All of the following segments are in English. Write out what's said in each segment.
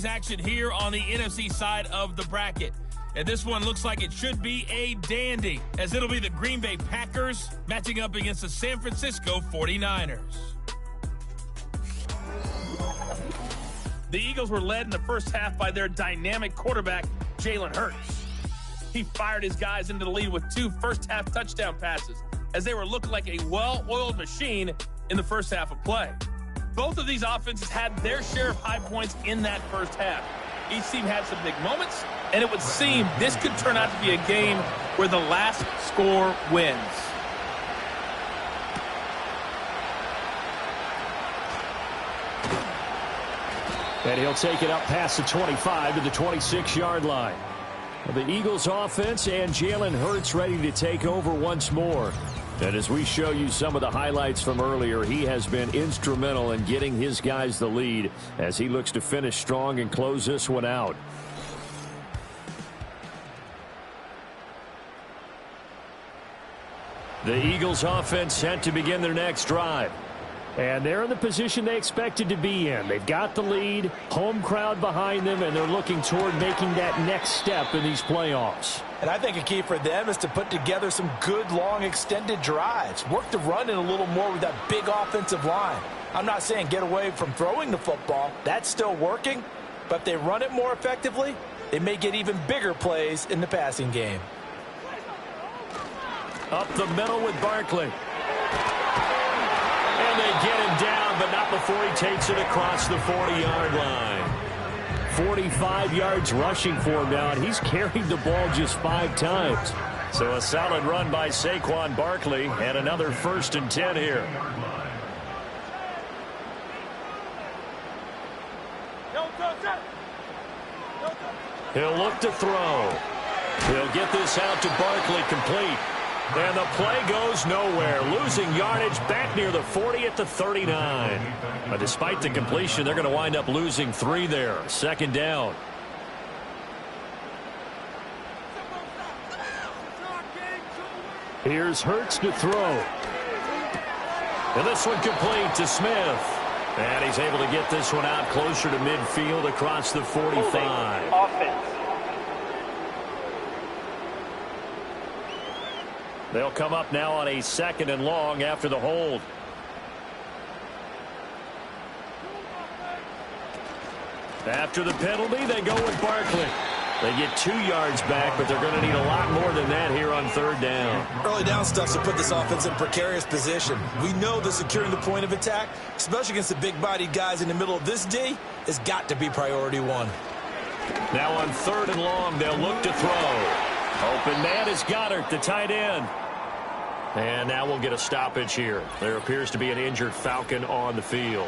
Action here on the NFC side of the bracket. And this one looks like it should be a dandy, as it'll be the Green Bay Packers matching up against the San Francisco 49ers. The Eagles were led in the first half by their dynamic quarterback, Jalen Hurts. He fired his guys into the lead with 2 first-half touchdown passes, as they were looking like a well-oiled machine in the first half of play. Both of these offenses had their share of high points in that first half. Each team had some big moments, and it would seem this could turn out to be a game where the last score wins. And he'll take it up past the 25 to the 26-yard line. The Eagles offense and Jalen Hurts ready to take over once more. And as we show you some of the highlights from earlier, he has been instrumental in getting his guys the lead as he looks to finish strong and close this one out. The Eagles offense set to begin their next drive. And they're in the position they expected to be in. They've got the lead, home crowd behind them, and they're looking toward making that next step in these playoffs. And I think a key for them is to put together some good, long, extended drives. Work the run in a little more with that big offensive line. I'm not saying get away from throwing the football. That's still working. But if they run it more effectively, they may get even bigger plays in the passing game. Up the middle with Barkley. And they get him down, but not before he takes it across the 40-yard line. 45 yards rushing for him now, and he's carried the ball just 5 times. So a solid run by Saquon Barkley, and another 1st and 10 here. He'll look to throw. He'll get this out to Barkley complete. And the play goes nowhere, losing yardage back near the 40 at the 39. But despite the completion, they're going to wind up losing 3 there. 2nd down. Here's Hurts to throw. And this one complete to Smith. And he's able to get this one out closer to midfield across the 45. Offense. They'll come up now on a 2nd and long after the hold. After the penalty, they go with Barkley. They get 2 yards back, but they're going to need a lot more than that here on 3rd down. Early down stuff to put this offense in precarious position. We know that securing the point of attack, especially against the big-bodied guys in the middle of this D, has got to be priority 1. Now on 3rd and long, they'll look to throw. Open man is Goddard, the tight end. And now we'll get a stoppage here. There appears to be an injured Falcon on the field.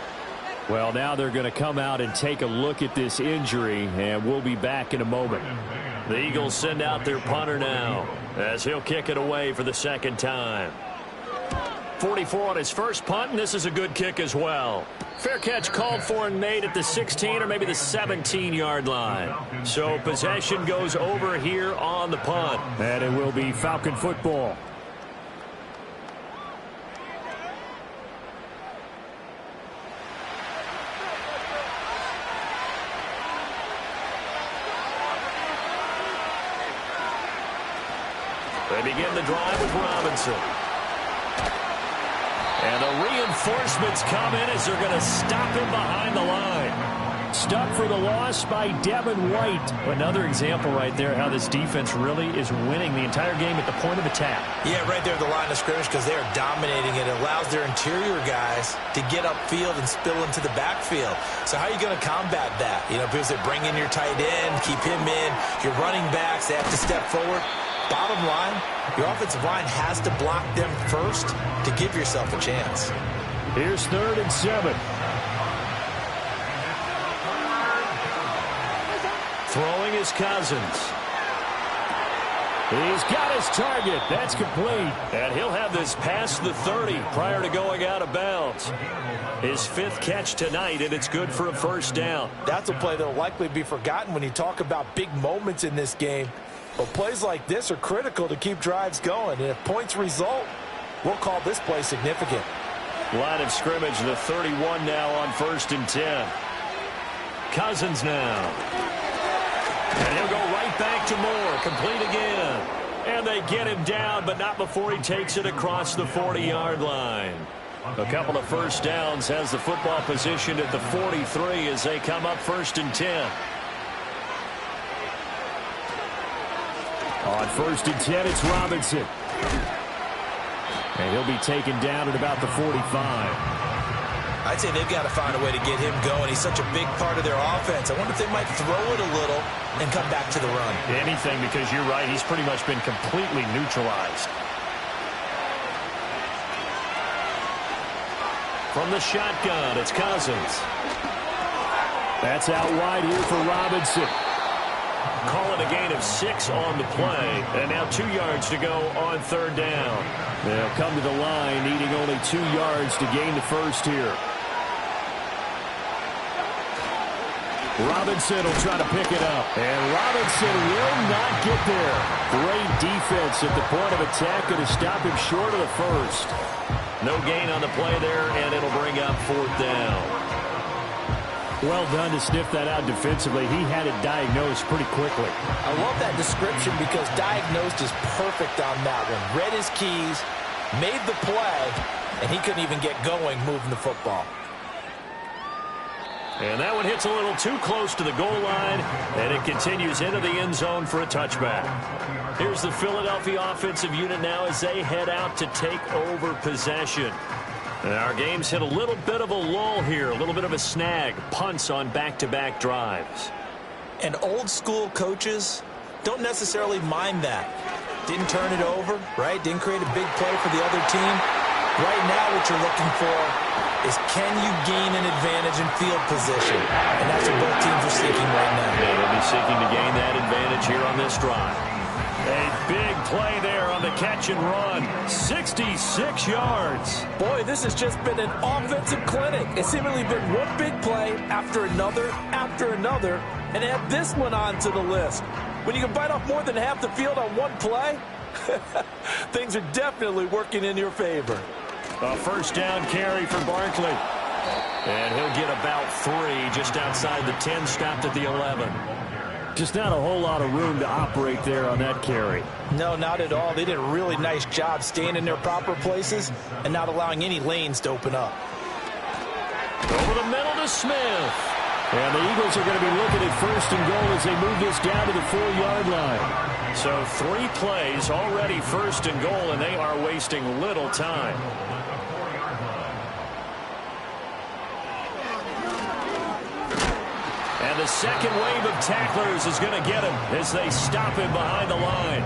Well, now they're going to come out and take a look at this injury, and we'll be back in a moment. The Eagles send out their punter now as he'll kick it away for the 2nd time. 44 on his first punt, and this is a good kick as well. Fair catch called for and made at the 16 or maybe the 17-yard line. So possession goes over here on the punt. And it will be Falcon football. They begin the drive with Robinson. And the reinforcements come in as they're going to stop him behind the line. Stuck for the loss by Devin White. Another example right there how this defense really is winning the entire game at the point of attack. Yeah, right there at the line of scrimmage because they are dominating it. It allows their interior guys to get upfield and spill into the backfield. So how are you going to combat that? You know, because they bring in your tight end, keep him in. Your running backs, they have to step forward. Bottom line, your offensive line has to block them first to give yourself a chance. Here's 3rd and 7. Throwing is Cousins. He's got his target. That's complete. And he'll have this past the 30 prior to going out of bounds. His 5th catch tonight, and it's good for a 1st down. That's a play that will likely be forgotten when you talk about big moments in this game. But plays like this are critical to keep drives going. And if points result, we'll call this play significant. Line of scrimmage, the 31 now on 1st and 10. Cousins now. And he'll go right back to Moore. Complete again. And they get him down, but not before he takes it across the 40-yard line. A couple of first downs, has the football positioned at the 43 as they come up 1st and 10. On 1st and 10, it's Robinson. And he'll be taken down at about the 45. I'd say they've got to find a way to get him going. He's such a big part of their offense. I wonder if they might throw it a little and come back to the run. Anything, because you're right. He's pretty much been completely neutralized. From the shotgun, it's Cousins. That's out wide here for Robinson. Call it a gain of 6 on the play. And now 2 yards to go on 3rd down. They'll come to the line, needing only 2 yards to gain the first here. Robinson will try to pick it up. And Robinson will not get there. Great defense at the point of attack. Going to stop him short of the first. No gain on the play there, and it'll bring up 4th down. Well done to sniff that out defensively. He had it diagnosed pretty quickly. I love that description because diagnosed is perfect on that one. Read his keys, made the play, and he couldn't even get going moving the football. And that one hits a little too close to the goal line, and it continues into the end zone for a touchback. Here's the Philadelphia offensive unit now as they head out to take over possession. And our game's hit a little bit of a lull here, a little bit of a snag, punts on back-to-back drives. And old-school coaches don't necessarily mind that. Didn't turn it over, right? Didn't create a big play for the other team. Right now what you're looking for is can you gain an advantage in field position? And that's what both teams are seeking right now. Yeah, they'll be seeking to gain that advantage here on this drive. A big play there on the catch and run. 66 yards. Boy, this has just been an offensive clinic. It's seemingly been one big play after another, and add this one onto the list. When you can bite off more than half the field on one play, things are definitely working in your favor. A first down carry for Barkley. And he'll get about 3 just outside the 10, stopped at the 11. Just not a whole lot of room to operate there on that carry. No, not at all. They did a really nice job staying in their proper places and not allowing any lanes to open up. Over the middle to Smith. And the Eagles are going to be looking at 1st and goal as they move this down to the 4-yard line. So 3 plays already 1st and goal, and they are wasting little time. And the second wave of tacklers is going to get him as they stop him behind the line.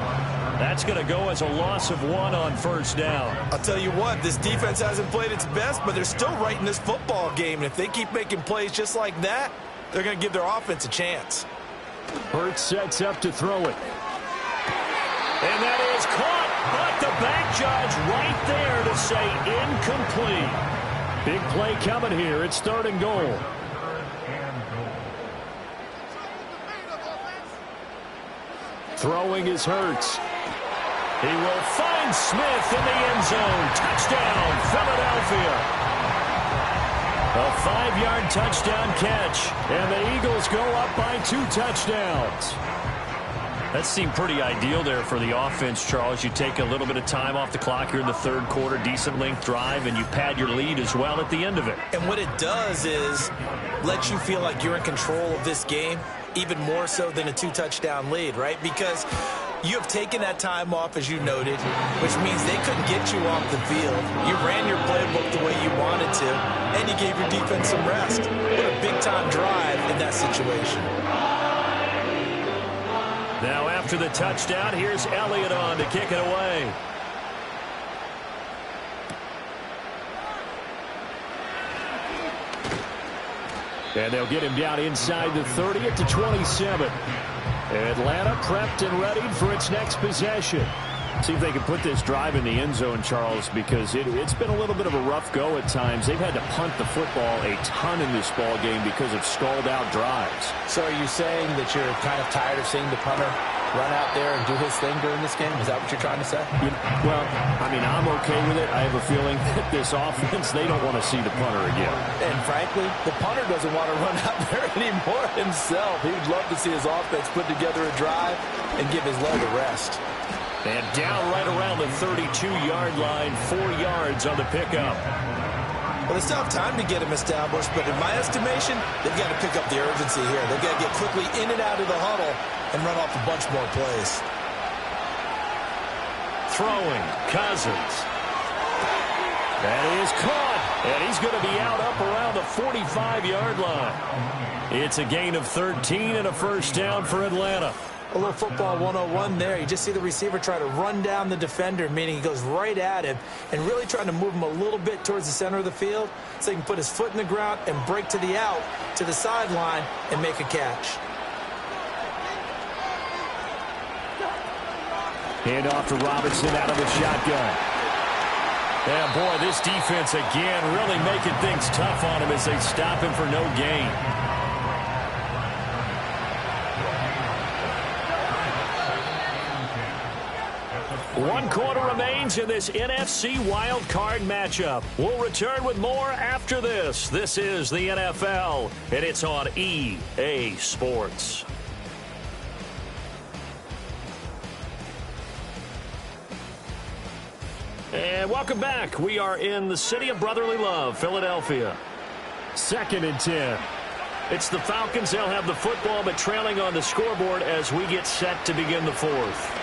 That's going to go as a loss of 1 on 1st down. I'll tell you what, this defense hasn't played its best, but they're still right in this football game. And if they keep making plays just like that, they're going to give their offense a chance. Hurts sets up to throw it. And that is caught, but the back judge right there to say incomplete. Big play coming here. It's 3rd and goal. Throwing is Hurts. He will find Smith in the end zone. Touchdown, Philadelphia. A 5-yard touchdown catch, and the Eagles go up by 2 touchdowns. That seemed pretty ideal there for the offense, Charles. You take a little bit of time off the clock here in the 3rd quarter, decent length drive, and you pad your lead as well at the end of it. And what it does is let you feel like you're in control of this game, even more so than a 2-touchdown lead, right? Because you have taken that time off, as you noted, which means they couldn't get you off the field. You ran your playbook the way you wanted to, and you gave your defense some rest. What a big-time drive in that situation. Now after the touchdown, here's Elliott on to kick it away. And they'll get him down inside the 30 at the 27. Atlanta prepped and ready for its next possession. See if they can put this drive in the end zone, Charles, because it's been a little bit of a rough go at times. They've had to punt the football a ton in this ball game because of stalled out drives. So are you saying that you're kind of tired of seeing the punter run out there and do his thing during this game? Is that what you're trying to say? Well, I mean, I'm okay with it. I have a feeling that this offense, they don't want to see the punter again. And frankly, the punter doesn't want to run out there anymore himself. He would love to see his offense put together a drive and give his leg a rest. And down right around the 32-yard line, 4 yards on the pickup. Well, they still have time to get him established, but in my estimation, they've got to pick up the urgency here. They've got to get quickly in and out of the huddle and run off a bunch more plays. Throwing, Cousins. That is caught, and he's going to be out up around the 45-yard line. It's a gain of 13 and a first down for Atlanta. A little football 101 there. You just see the receiver try to run down the defender, meaning he goes right at him and really trying to move him a little bit towards the center of the field so he can put his foot in the ground and break to the out, to the sideline, and make a catch. Hand off to Robinson out of the shotgun. And boy, this defense again really making things tough on him as they stop him for no gain. One quarter remains in this NFC wild card matchup. We'll return with more after this. This is the NFL, and it's on EA Sports. And welcome back. We are in the city of brotherly love, Philadelphia. 2nd and 10. It's the Falcons. They'll have the football, but trailing on the scoreboard as we get set to begin the 4th.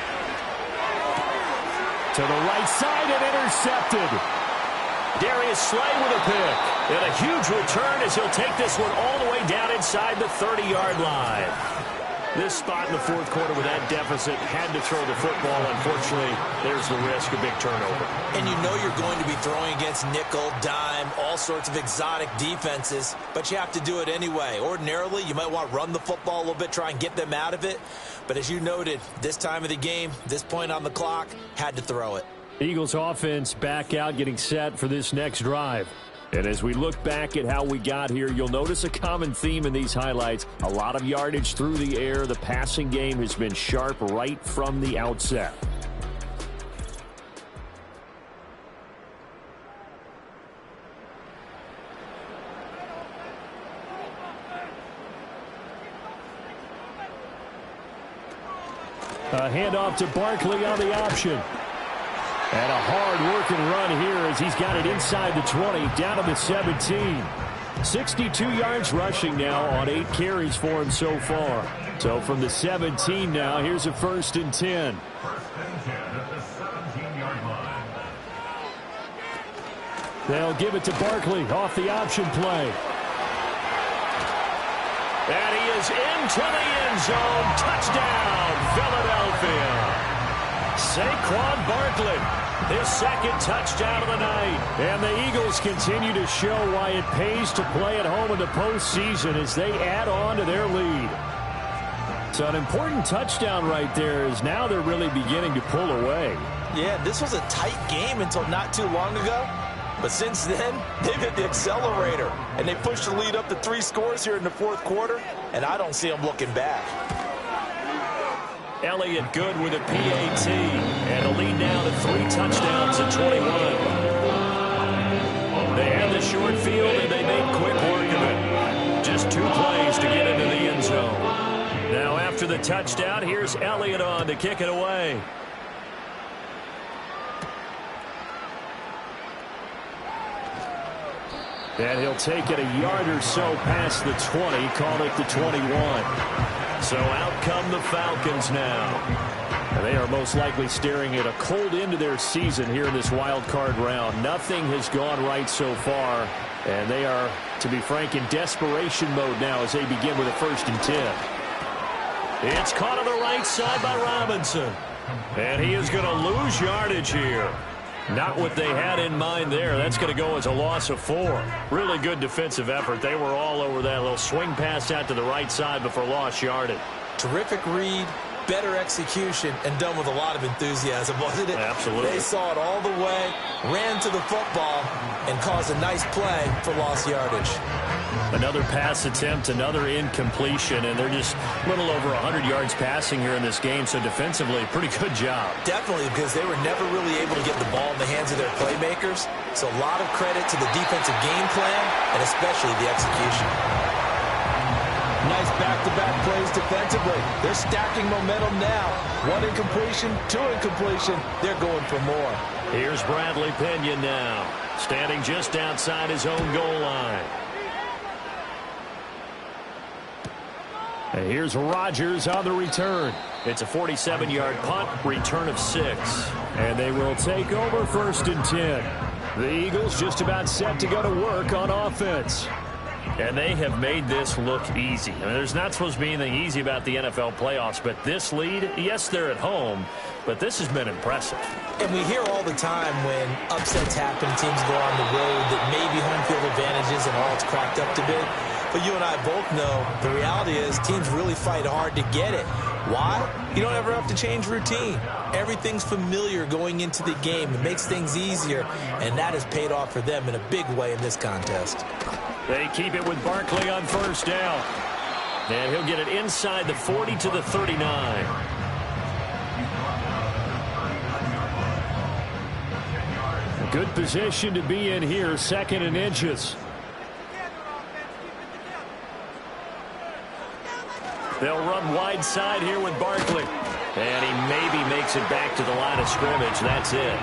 To the right side and intercepted. Darius Slay with a pick. And a huge return as he'll take this one all the way down inside the 30-yard line. This spot in the 4th quarter with that deficit had to throw the football. Unfortunately, there's the risk of big turnover. And you know you're going to be throwing against nickel, dime, all sorts of exotic defenses, but you have to do it anyway. Ordinarily, you might want to run the football a little bit, try and get them out of it. But as you noted, this time of the game, this point on the clock, had to throw it. Eagles offense back out, getting set for this next drive. And as we look back at how we got here, you'll notice a common theme in these highlights. A lot of yardage through the air. The passing game has been sharp right from the outset. A handoff to Barkley on the option. And a hard-working run here as he's got it inside the 20, down to the 17. 62 yards rushing now on 8 carries for him so far. So from the 17 now, here's a 1st and 10. They'll give it to Barkley off the option play. And he is into the end zone. Touchdown, Philadelphia. Saquon Barkley, his 2nd touchdown of the night. And the Eagles continue to show why it pays to play at home in the postseason as they add on to their lead. So an important touchdown right there as now they're really beginning to pull away. Yeah, this was a tight game until not too long ago. But since then, they've hit the accelerator. And they pushed the lead up to 3 scores here in the 4th quarter. And I don't see them looking back. Elliott good with a PAT. And a lead now to 3 touchdowns at 21. They had the short field and they made quick work of it. Just 2 plays to get into the end zone. Now after the touchdown, here's Elliott on to kick it away. And he'll take it a yard or so past the 20, call it the 21. So out come the Falcons now. And they are most likely staring at a cold end to their season here in this wild card round. Nothing has gone right so far. And they are, to be frank, in desperation mode now as they begin with a 1st and 10. It's caught on the right side by Robinson. And he is going to lose yardage here. Not what they had in mind there. That's going to go as a loss of 4. Really good defensive effort. They were all over that little swing pass out to the right side before lost yardage. Terrific read, better execution, and done with a lot of enthusiasm, wasn't it? Absolutely. They saw it all the way, ran to the football, and caused a nice play for lost yardage. Another pass attempt, another incompletion, and they're just a little over 100 yards passing here in this game, so defensively, pretty good job. Definitely, because they were never really able to get the ball in the hands of their playmakers, so a lot of credit to the defensive game plan, and especially the execution. Nice back-to-back plays defensively. They're stacking momentum now. One incompletion, two incompletion. They're going for more. Here's Bradley Pinion now, standing just outside his own goal line. And here's Rodgers on the return. It's a 47-yard punt, return of 6. And they will take over 1st and 10. The Eagles just about set to go to work on offense. And they have made this look easy. I mean, there's not supposed to be anything easy about the NFL playoffs, but this lead, yes, they're at home, but this has been impressive. And we hear all the time when upsets happen, teams go on the road, that maybe home field advantages and all it's cracked up to be. But you and I both know the reality is teams really fight hard to get it. Why? You don't ever have to change routine. Everything's familiar going into the game. It makes things easier, and that has paid off for them in a big way in this contest. They keep it with Barkley on 1st down. And he'll get it inside the 40 to the 39. Good position to be in here, 2nd and inches. They'll run wide side here with Barkley. And he maybe makes it back to the line of scrimmage. That's it.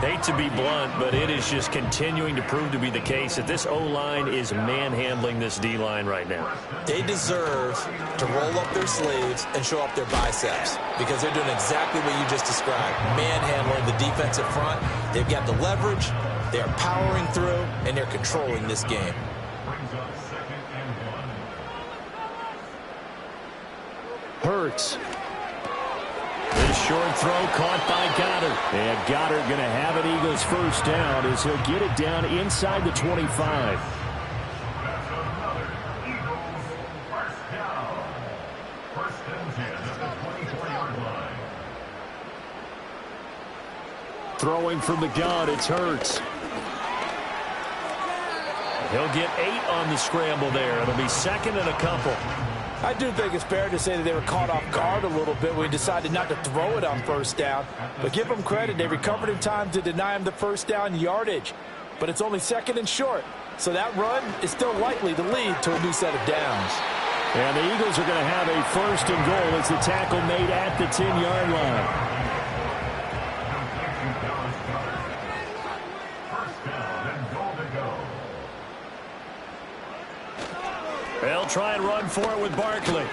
Hate to be blunt, but it is just continuing to prove to be the case that this O-line is manhandling this D-line right now. They deserve to roll up their sleeves and show up their biceps because they're doing exactly what you just described, manhandling the defensive front. They've got the leverage, they're powering through, and they're controlling this game. Hurts. This short throw caught by Goddard. And Goddard going to have an Eagles 1st down as he'll get it down inside the 25. Throwing from the gun, it's Hurts. He'll get 8 on the scramble there. It'll be 2nd and a couple. I do think it's fair to say that they were caught off guard a little bit when we decided not to throw it on 1st down. But give them credit. They recovered in time to deny him the 1st down yardage. But it's only 2nd and short. So that run is still likely to lead to a new set of downs. And the Eagles are going to have a 1st and goal as the tackle made at the 10-yard line. They'll try and run for it with Barkley.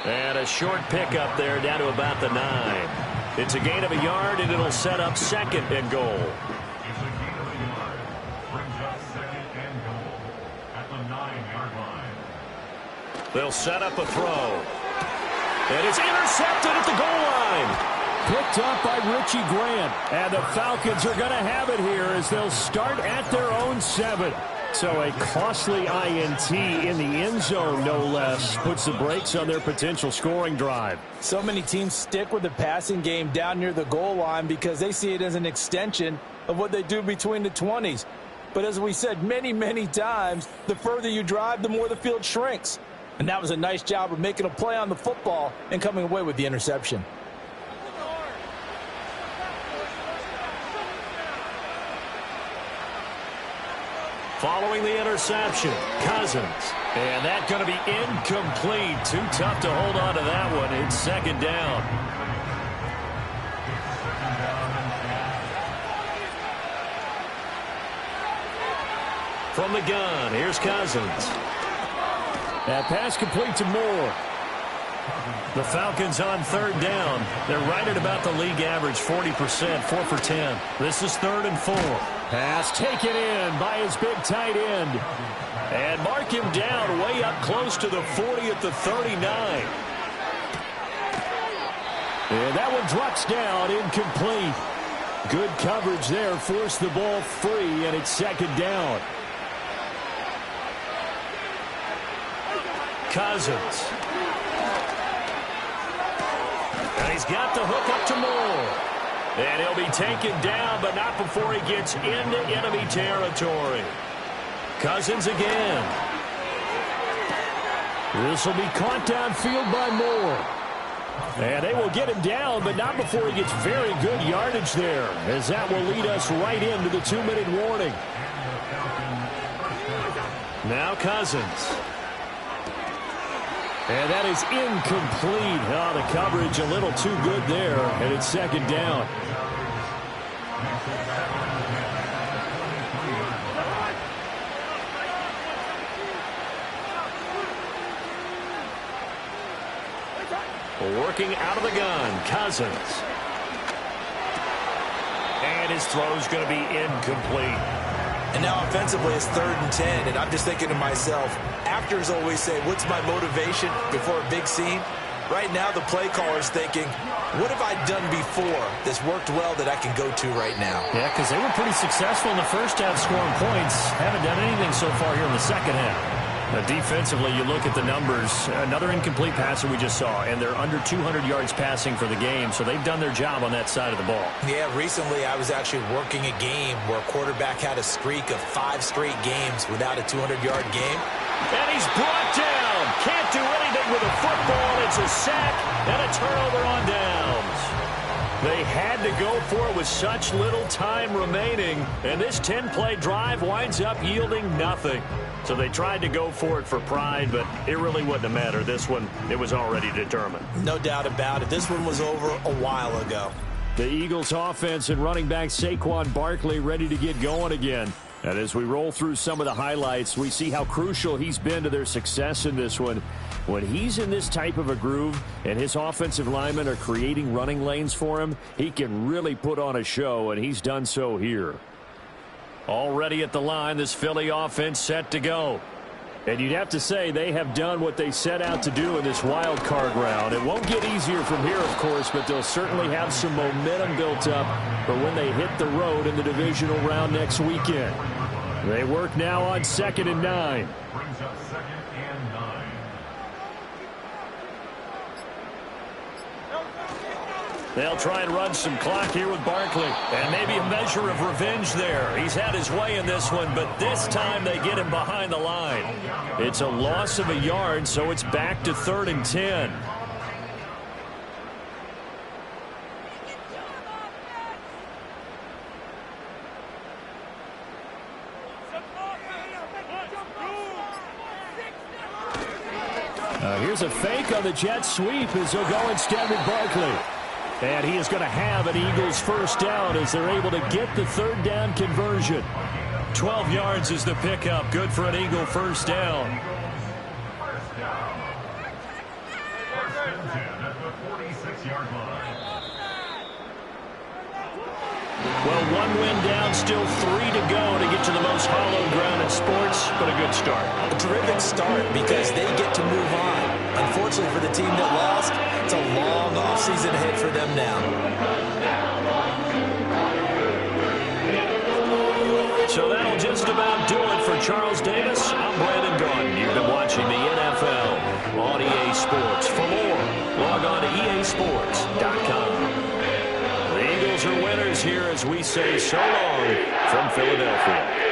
And a short pickup there down to about the 9. It's a gain of a yard, and it'll set up 2nd and goal. They'll set up a throw. And it's intercepted at the goal line. Picked up by Richie Grant. And the Falcons are going to have it here as they'll start at their own 7. So a costly INT in the end zone, no less, puts the brakes on their potential scoring drive. So many teams stick with the passing game down near the goal line because they see it as an extension of what they do between the 20s. But as we said many, many times, the further you drive, the more the field shrinks. And that was a nice job of making a play on the football and coming away with the interception. Following the interception, Cousins. And that's going to be incomplete. Too tough to hold on to that one. It's 2nd down. From the gun, here's Cousins. That pass complete to Moore. The Falcons on 3rd down. They're right at about the league average, 40%, 4 for 10. This is 3rd and 4. Pass taken in by his big tight end. And mark him down way up close to the 40 at the 39. And that one drops down, incomplete. Good coverage there, forced the ball free, and it's 2nd down. Cousins. And he's got the hook up to Moore. And he'll be taken down, but not before he gets into enemy territory. Cousins again. This will be caught downfield by Moore. And they will get him down, but not before he gets very good yardage there, as that will lead us right into the 2-minute warning. Now Cousins. And that is incomplete. Oh, the coverage a little too good there, and it's second down. Working out of the gun, Cousins. And his throw's going to be incomplete. And now offensively it's 3rd and 10, and I'm just thinking to myself, actors always say, what's my motivation before a big scene? Right now the play caller's thinking, what have I done before that's worked well that I can go to right now? Yeah, because they were pretty successful in the first half scoring points. Haven't done anything so far here in the second half. Defensively, you look at the numbers. Another incomplete passer we just saw, and they're under 200 yards passing for the game, so they've done their job on that side of the ball. Yeah, recently I was actually working a game where a quarterback had a streak of 5 straight games without a 200-yard game. And he's brought down. Can't do anything with a football. It's a sack and a turnover on downs. They had to go for it with such little time remaining, and this 10-play drive winds up yielding nothing. So they tried to go for it for pride, but it really wouldn't have mattered. This one, it was already determined. No doubt about it. This one was over a while ago. The Eagles offense and running back Saquon Barkley ready to get going again. And as we roll through some of the highlights, we see how crucial he's been to their success in this one. When he's in this type of a groove and his offensive linemen are creating running lanes for him, he can really put on a show, and he's done so here. Already at the line, this Philly offense set to go. And you'd have to say they have done what they set out to do in this wild card round. It won't get easier from here, of course, but they'll certainly have some momentum built up for when they hit the road in the divisional round next weekend. They work now on 2nd and 9. They'll try and run some clock here with Barkley. And maybe a measure of revenge there. He's had his way in this one, but this time they get him behind the line. It's a loss of a yard, so it's back to 3rd and 10. Here's a fake on the jet sweep as they'll go instead with Barkley. And he is going to have an Eagles first down as they're able to get the 3rd down conversion. 12 yards is the pickup. Good for an Eagle first down. Well, 1 win down, still 3 to go to get to the most hallowed ground in sports, but a good start. A terrific start because they get to move on. Unfortunately for the team that lost, it's a long offseason ahead for them now. So that'll just about do it for Charles Davis. I'm Brandon Gaudin. You've been watching the NFL on EA Sports. For more, log on to easports.com. The Eagles are winners here as we say so long from Philadelphia.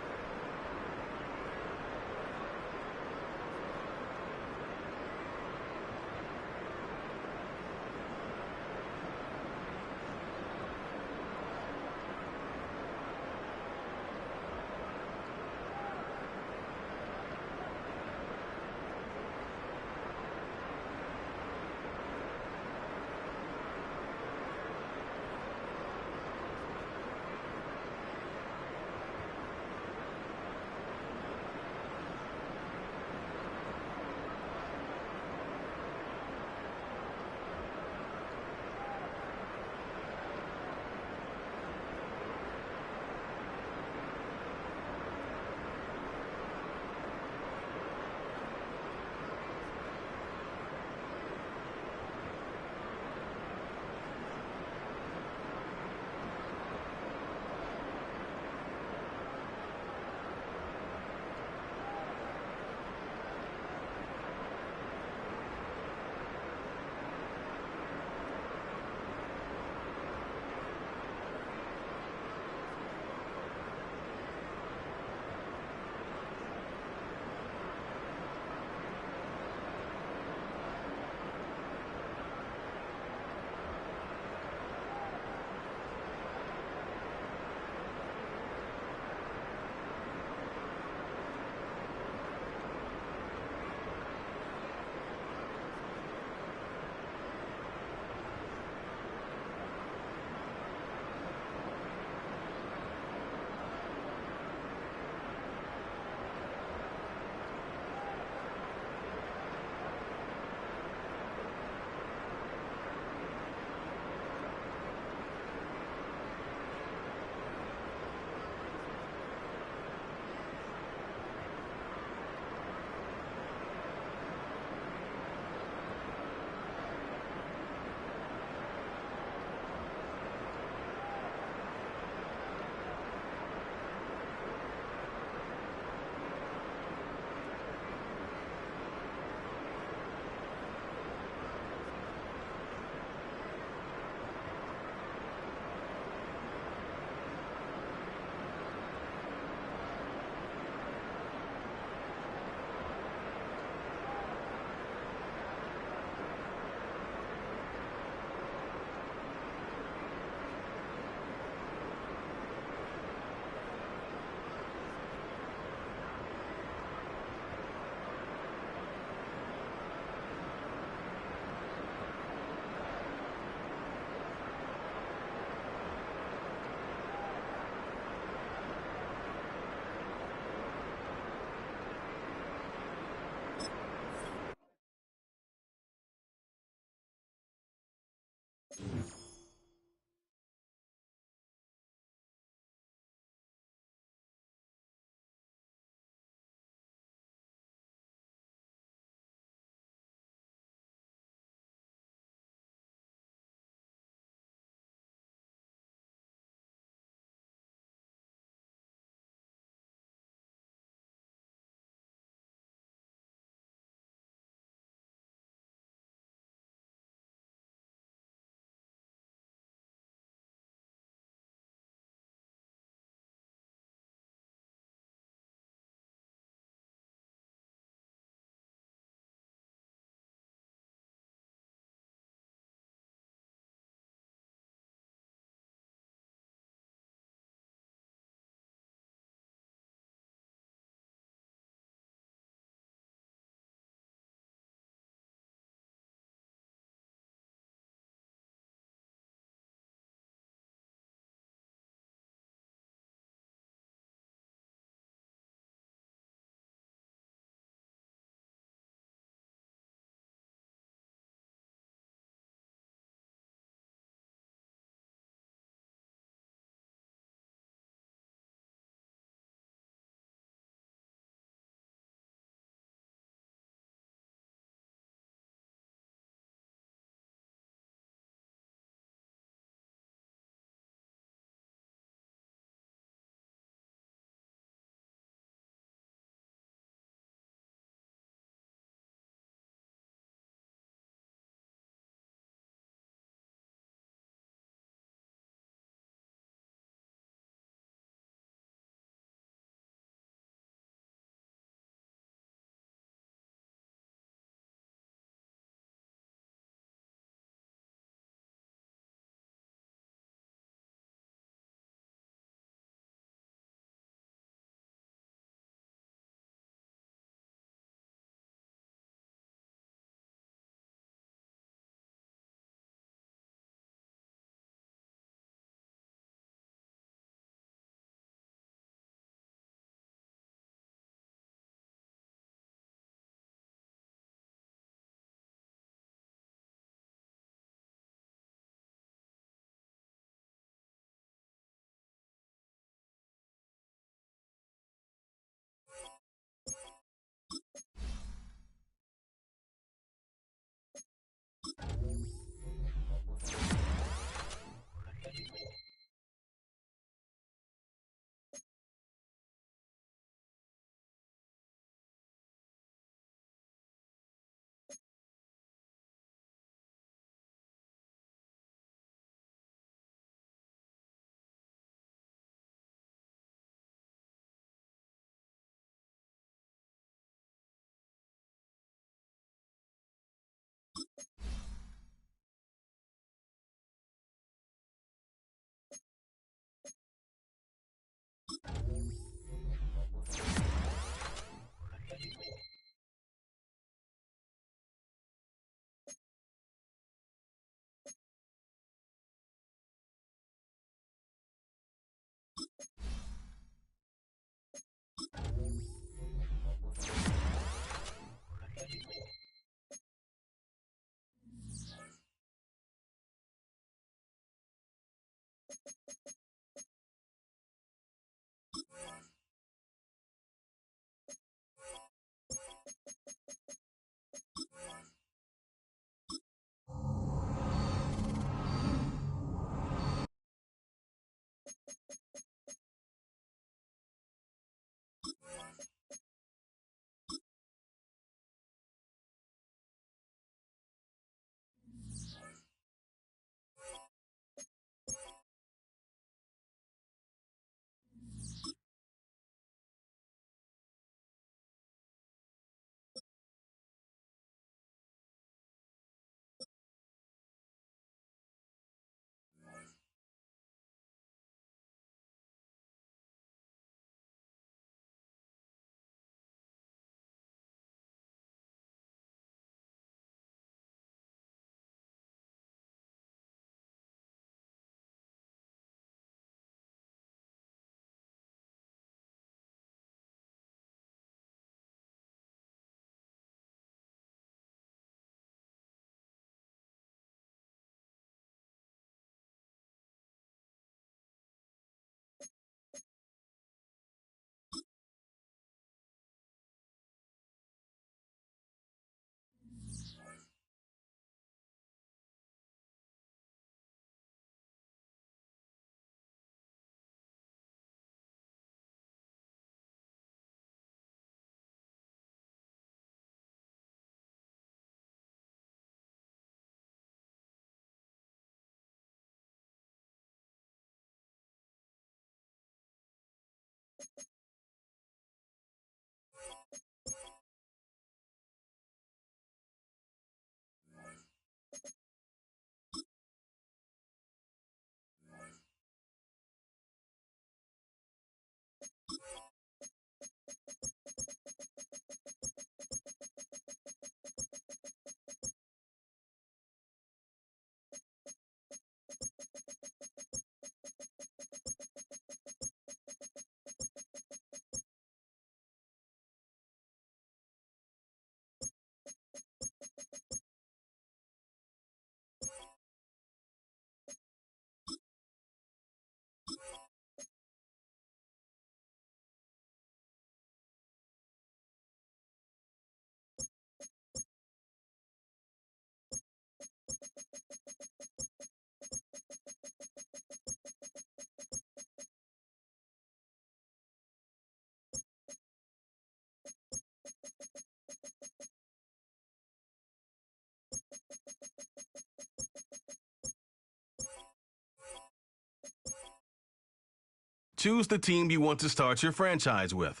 choose the team you want to start your franchise with.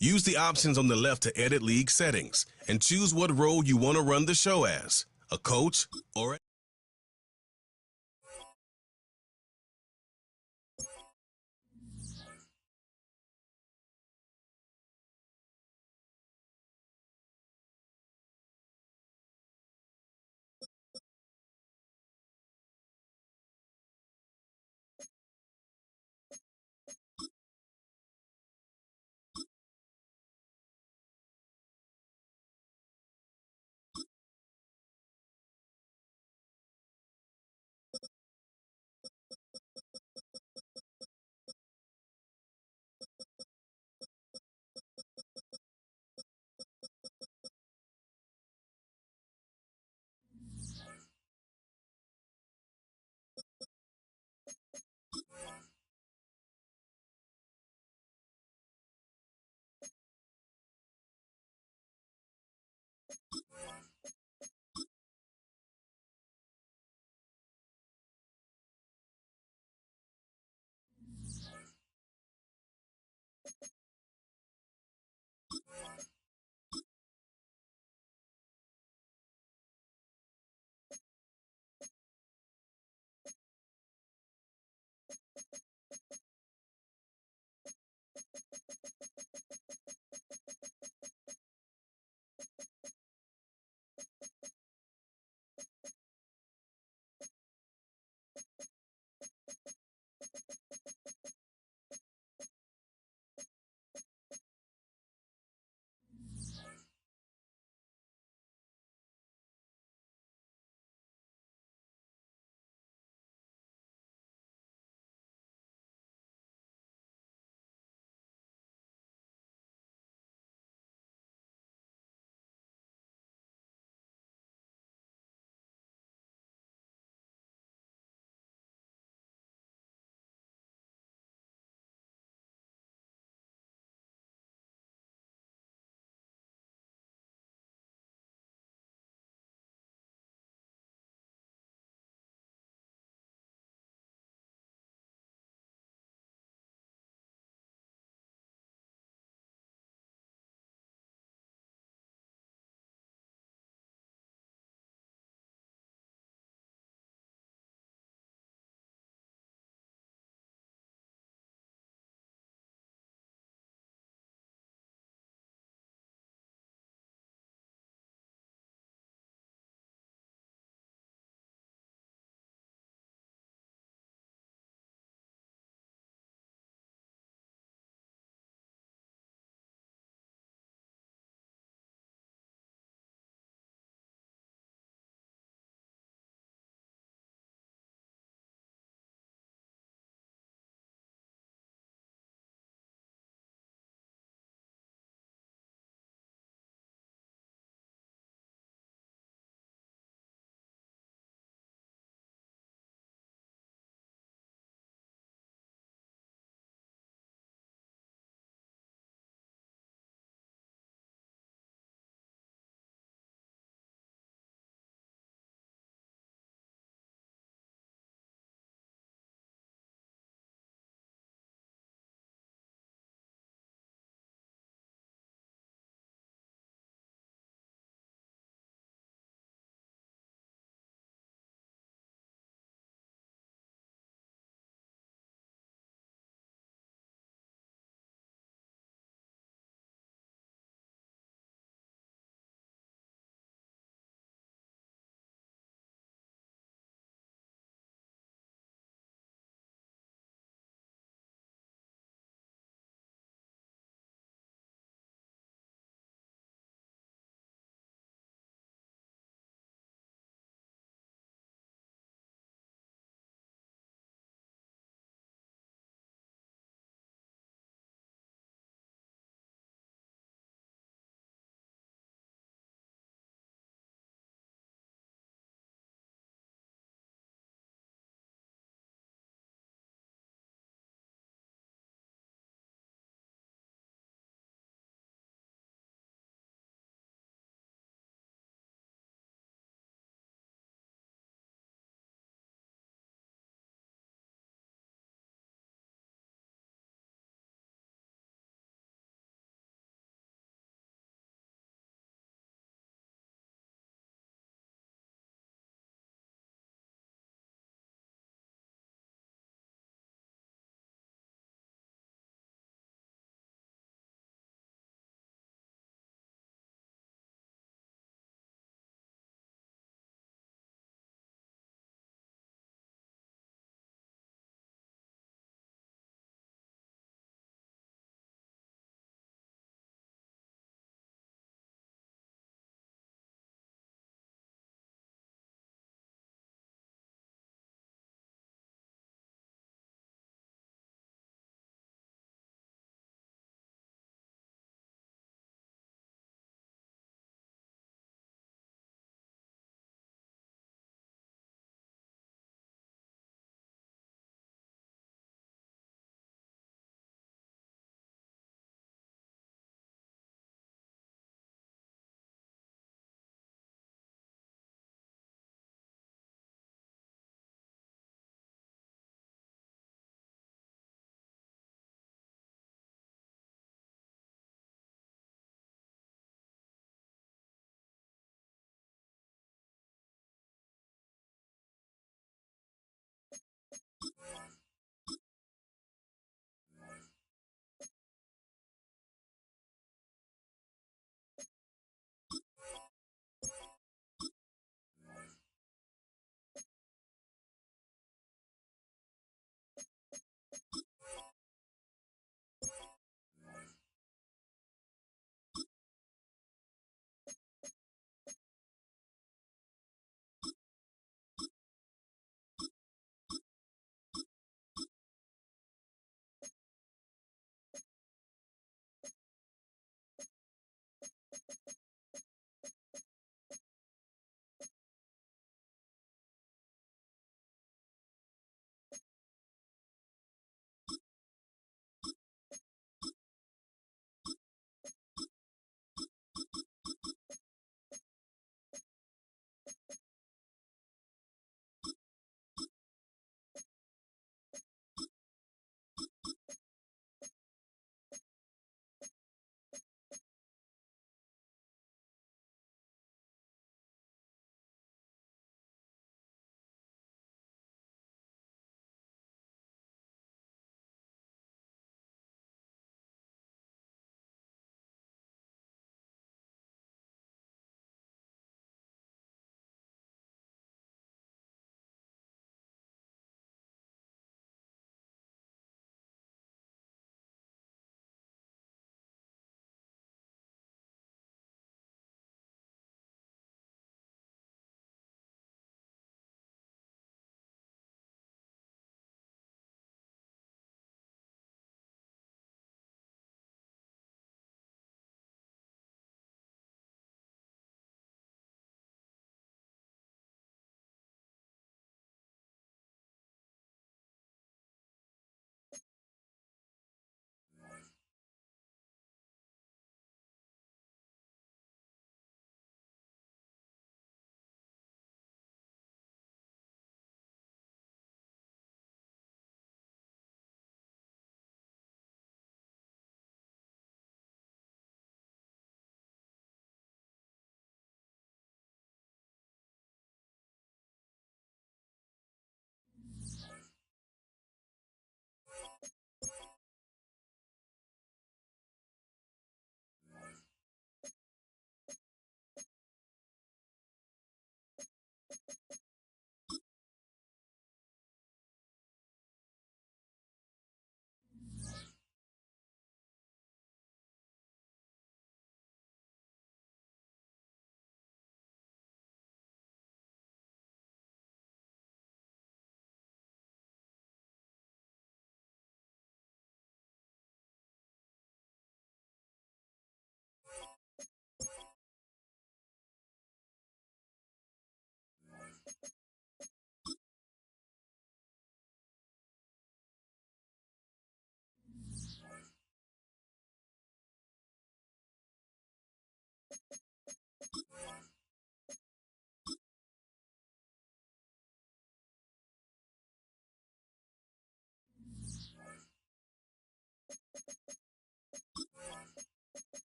Use the options on the left to edit league settings and choose what role you want to run the show as, a coach or a